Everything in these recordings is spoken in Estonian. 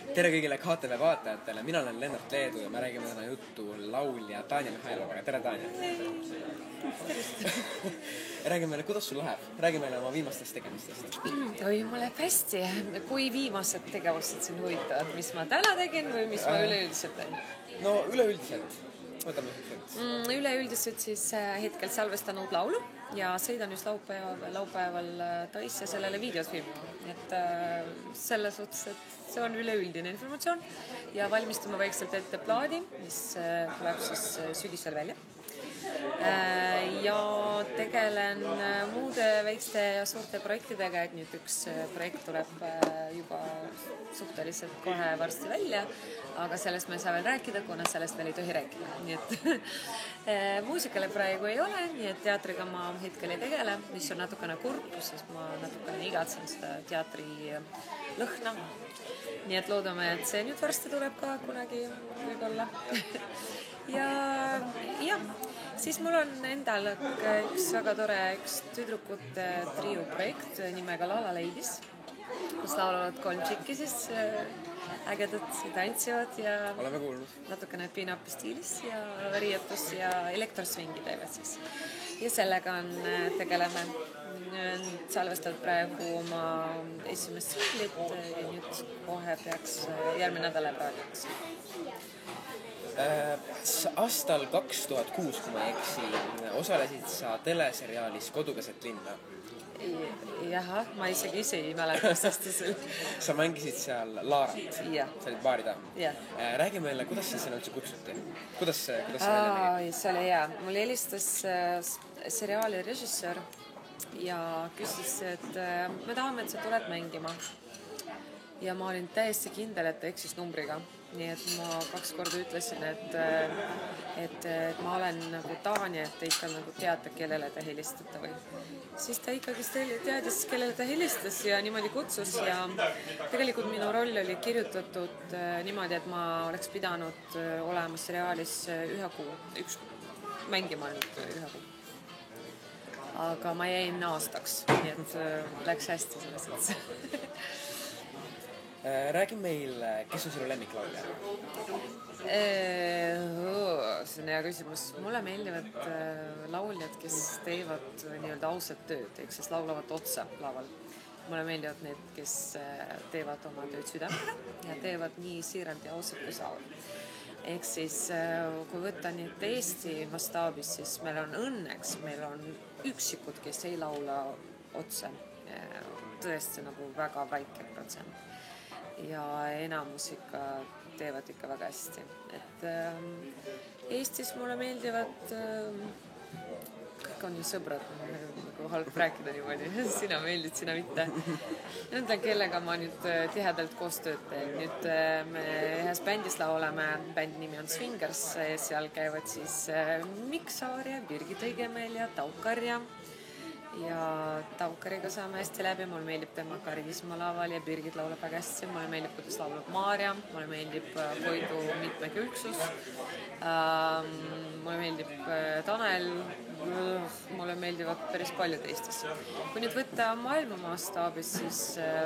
Tere kõigile KTV vaatajatele, mina olen Lennart Leedu ja me räägime täna juttu laulja Tanja Mihhailovaga. Tere, Tanja! Räägi meile, kuidas sul läheb? Räägi meile oma viimastest tegemistest. Oi, mul läheb hästi. Kui viimased tegevused siin huvitavad, mis ma täna tegin või mis ma üleüldiselt teen? No üleüldiselt. Võtame üleüldiselt. Üleüldiselt siis hetkel salvestan uut laulu ja sõidan just laupäeval Taisse sellele videos filmima. Et selles suhtes, et see on üleüldine informatsioon ja valmistume vaikselt ette plaadi, mis tuleb siis sügisel välja. Ja tegelen muude väikeste ja suurte projektidega, et nüüd üks projekt tuleb juba suhteliselt kohe varsti välja, aga sellest me ei saa veel rääkida, kuna sellest veel ei tohi rääkida. Nii et muusikale praegu ei ole, nii et teatriga ma hetkel ei tegele, mis on natukene kurb, sest ma natukene igatsen seda teatri lõhna. Nii et loodame, et see nüüd varsti tuleb ka kunagi võib-olla. Ja siis mul on endal üks väga tore tüdrukute trio projekt nimega Lala Ladies, kus laulavad 3 tšikki siis ägedad tantsivad ja oleme kuulnud. Natukene pin-up stiilis ja riietus ja elektrosvingi teevad siis. Ja sellega tegeleme. Salvestavad praegu oma esimest singlit ja nüüd kohe peaks järgmine nädal raadios. Aastal 2006, kui ma ei eksi, osalesid sa teleseriaalis Kodukeset linna. Jaha, ma isegi ise ei mäleta, mis aastasel. Sa mängisid seal Laarat. Ja. Sa olid baarida. Ja. Räägi meile, kuidas sa üldse kutsuti? Kuidas see see oli hea. Mul helistas seriaali režissöör ja küsis, et me tahame, et sa tuled mängima. Ja ma olin täiesti kindel, et ta eksis numbriga. Nii et ma 2 korda ütlesin, et ma olen nagu Tanja, et te ikka nagu teate, kellele ta helistada või. Siis ta ikkagi teadis, kellele ta helistas ja niimoodi kutsus ja tegelikult minu roll oli kirjutatud niimoodi, et ma oleks pidanud olema seriaalis 1 kuu, mängima nüüd 1 kuu. Aga ma jäin aastaks, nii et läks hästi selles mõttes. Räägi meil, kes on sinu lemmiklaulja? See on hea küsimus. Mulle meeldivad lauljad, kes teevad nii-öelda ausat tööd, ehk siis laulavad otsa laval. Mulle meeldivad need, kes teevad oma tööd südamega ja teevad nii siiralt ja ausalt kui saavad. Ehk siis, kui võtta nüüd Eesti mastaabis, siis meil on õnneks, meil on üksikud, kes ei laula otsa. Tõesti nagu väga väike protsent. Ja enamus ikka teevad ikka väga hästi. Et Eestis mulle meeldivad, kõik on ju sõbrad, nagu halb rääkida niimoodi, sina meeldid, sina mitte. Nüüd on kellega ma nüüd tihedalt koostööd teen. Nüüd me ühes bändis lauleme, bändi nimi on Swingers, seal käivad siis Mikk Saar ja Birgit Õigemeel ja Taukar ja Taukariga saame hästi läbi, mulle meeldib tema karisma laval ja Birgit laulab väga hästi, mulle meeldib, kuidas laulab Maarja, mulle meeldib Koidu mitmekülgsus, mulle meeldib Tanel, mulle meeldivad päris paljud Eestis. Kui nüüd võtta maailma mastaabis, siis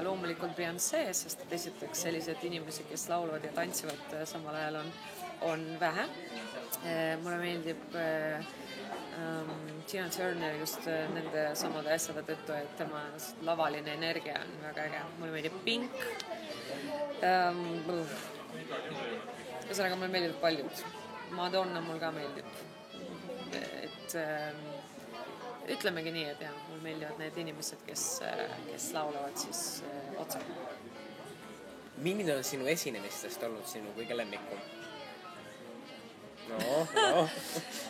loomulikult Beyoncé, sest esiteks sellised inimesi, kes laulavad ja tantsivad samal ajal on vähe. Mulle meeldib Tina Turner just nende samade asjade tõttu, et tema lavaline energia on väga äge. Mulle meeldib Pink. Ühesõnaga, mulle meeldib paljud. Madonna mul ka meeldib. Et ütlemegi nii, et jah, mulle meeldivad need inimesed, kes laulavad siis otsa. Milline on sinu esinemistest olnud sinu kõige lemmikum? No.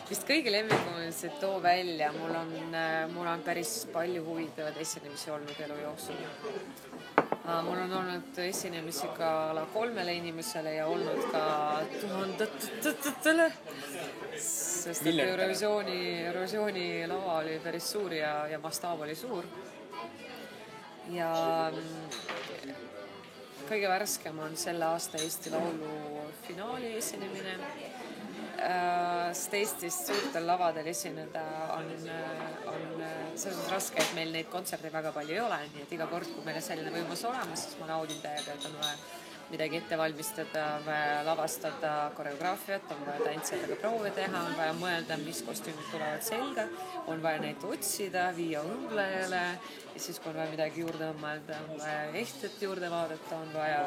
Vist kõige lemmikum on see too välja. Mul on päris palju huvitavad esinemisi olnud elu jooksul. Mul on olnud esinemisi ka 3 inimesele ja olnud ka 1000-tele. Sest Eurovisiooni lava oli päris suur ja mastaab oli suur. Ja kõige värskem on selle aasta Eesti Laulu finaali esinemine. Sest Eestis suurtel lavadel esineda on selles raske, et meil neid kontserte väga palju ei ole, nii et iga kord, kui meile selline võimalus olemas, siis ma naudin täiega, et on midagi ette valmistada, on vaja lavastada koreograafiat, on vaja tantsijatega proove teha, on vaja mõelda, mis kostüümid tulevad selga, on vaja neid otsida, viia õmblejale ja siis, kui on vaja midagi juurde õmmelda, on vaja ehtet juurde vaadata, on vaja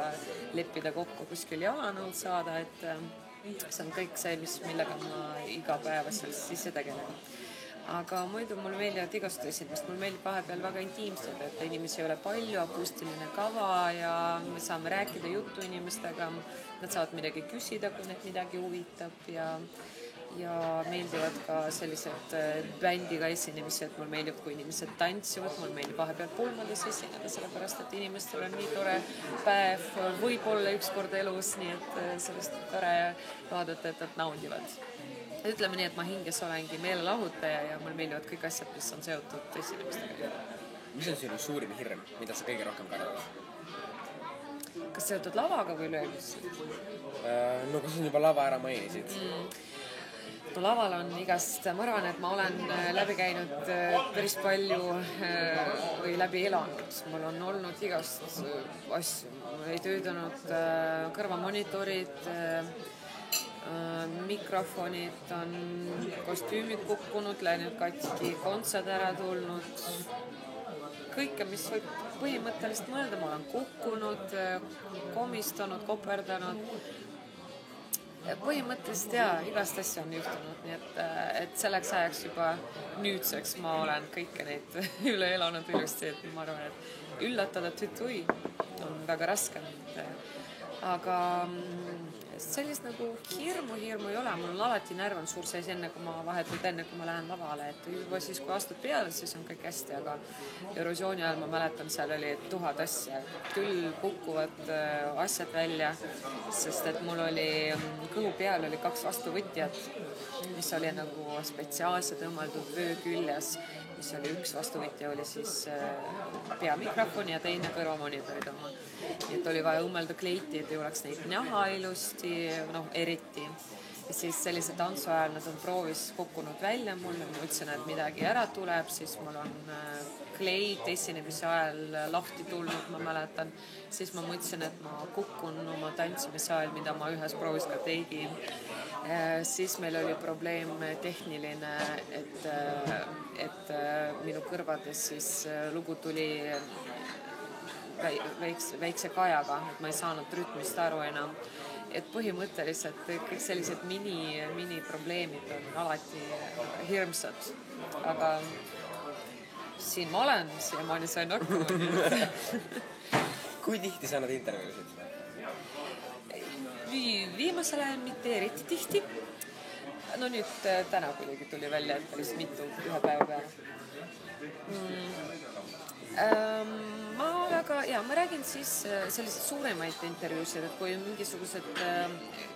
leppida kokku kuskil jalanõud saada, et see on kõik see, millega ma igapäevaselt ise tegelen. Aga muidu mulle meeldivad igasugu esimest, mulle meeldib vahepeal väga intiimsed, et inimesi ei ole palju, akustiline kava ja me saame rääkida juttu inimestega, nad saavad midagi küsida, kui neid midagi huvitab ja meeldivad ka sellised bändiga esinemised, mulle meeldib, kui inimesed tantsivad, mulle meeldib vahepeal pulmades esineda, sellepärast et inimestel on nii tore päev, võib-olla üks kord elus, nii et sellest on tore vaadata, et nad naudivad. Ütleme nii, et ma hinges olengi meelelahutaja ja mulle meeldivad kõik asjad, mis on seotud esinemistega. Mis on sinu suurim hirm, mida sa kõige rohkem kardad? Kas seotud lavaga või üleüldse? No kas on juba lava ära mainisid? No laval on igast, ma arvan, et ma olen läbi käinud päris palju või läbi elanud. Mul on olnud igast asju, mul ei töötanud kõrvamonitorid, mikrofonid, on kostüümid kukkunud, läinud katki, kontsad ära tulnud. Kõike, mis võib põhimõtteliselt mõelda, ma olen kukkunud, komistanud, koperdanud. Põhimõtteliselt igast asja on juhtunud, nii et selleks ajaks juba nüüdseks ma olen kõike neid üle elanud ilusti, et ma arvan, et üllatada tütui on väga raske. Aga sellist nagu hirmu ei ole, mul on alati närv on suur sees enne, kui ma lähen lavale, et juba siis, kui astud peale, siis on kõik hästi, aga Eurovisiooni ajal ma mäletan, seal oli 1000 asja, küll kukuvad asjad välja, sest et mul oli kõhu peal oli 2 vastuvõtjat, mis oli nagu spetsiaalselt õmmeldud vöö küljes, mis oli üks vastuvõtja oli siis peamikrofoni ja teine kõrvamonitorid oma. Nii et oli vaja õmmelda kleiti, et ei oleks neid näha ilusti, eriti. Ja siis sellise tantsu ajal nad on proovis kukkunud välja mulle, ma ütlesin, et midagi ära tuleb, siis mul on kleit esinemise ajal lahti tulnud, ma mäletan. Siis ma mõtlesin, et ma kukun oma tantsimise ajal, mida ma ühes proovis ka tegin. Siis meil oli probleem tehniline, et minu kõrvades siis lugu tuli väikse kajaga, et ma ei saanud rütmist aru enam. Et põhimõtteliselt kõik sellised mini-probleemid on alati hirmsad. Aga siin ma olen, siiamaani sain hakkama. Kui tihti sa annad intervjuusid? Viimasel ajal mitte eriti tihti. No nüüd täna kuidagi tuli välja, et päris mitu ühe päeva peale. Ma räägin siis selliseid suuremaid intervjuusid, et kui mingisugused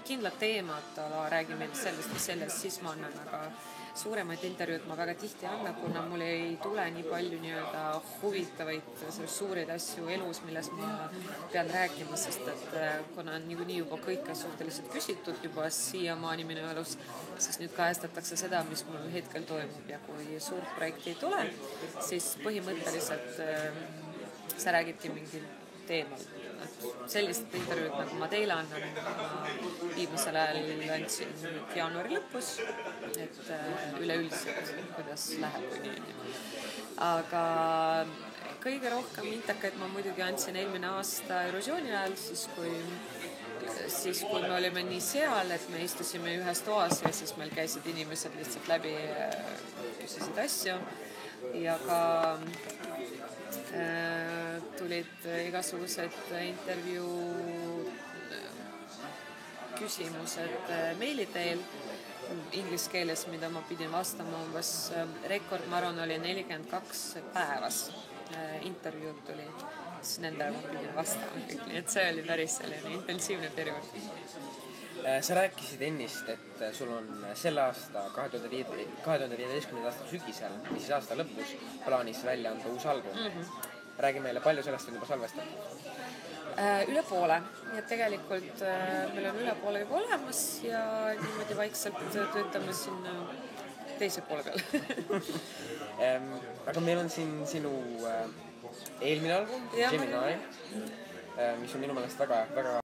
kindlad teemad räägime sellest, siis ma annan, aga suuremaid intervjuud ma väga tihti annan, kuna mul ei tule nii palju nii-öelda huvitavaid suuri asju elus, milles ma pean rääkima, sest et kuna niikuinii juba kõike suhteliselt küsitud juba siiamaani minu elus, siis nüüd kajastatakse seda, mis mul hetkel toimub ja kui suurt projekti ei tule, siis põhimõtteliselt sa räägidki mingil teemal. Sellist intervjuud, nagu ma teile annan, ma viimasel ajal andsin jaanuari lõpus, et üleüldiselt, kuidas läheb või nii. Aga kõige rohkem intakaid ma muidugi andsin eelmine aasta Eurovisiooni ajal, siis kui me olime nii seal, et me istusime ühes toas ja siis meil käisid inimesed lihtsalt läbi, küsisid asju ja ka tulid igasugused intervjuu küsimused meili teel inglise keeles, mida ma pidin vastama umbes rekord, ma arvan, oli 42 päevas intervjuud tuli, siis nendele ma pidin vastama kõik, nii et see oli päris selline intensiivne periood. Sa rääkisid ennist, et sul on selle aasta 2015. aasta sügisel, mis aasta lõpus, plaanis välja anda uus album. Räägi meile, palju sellest on juba salvestatud? Üle poole. Ja tegelikult meil on üle poole juba olemas ja niimoodi vaikselt töötame sinna teise poole peal. Aga meil on siin sinu eelmine album, Gemini, mis on minu meelest väga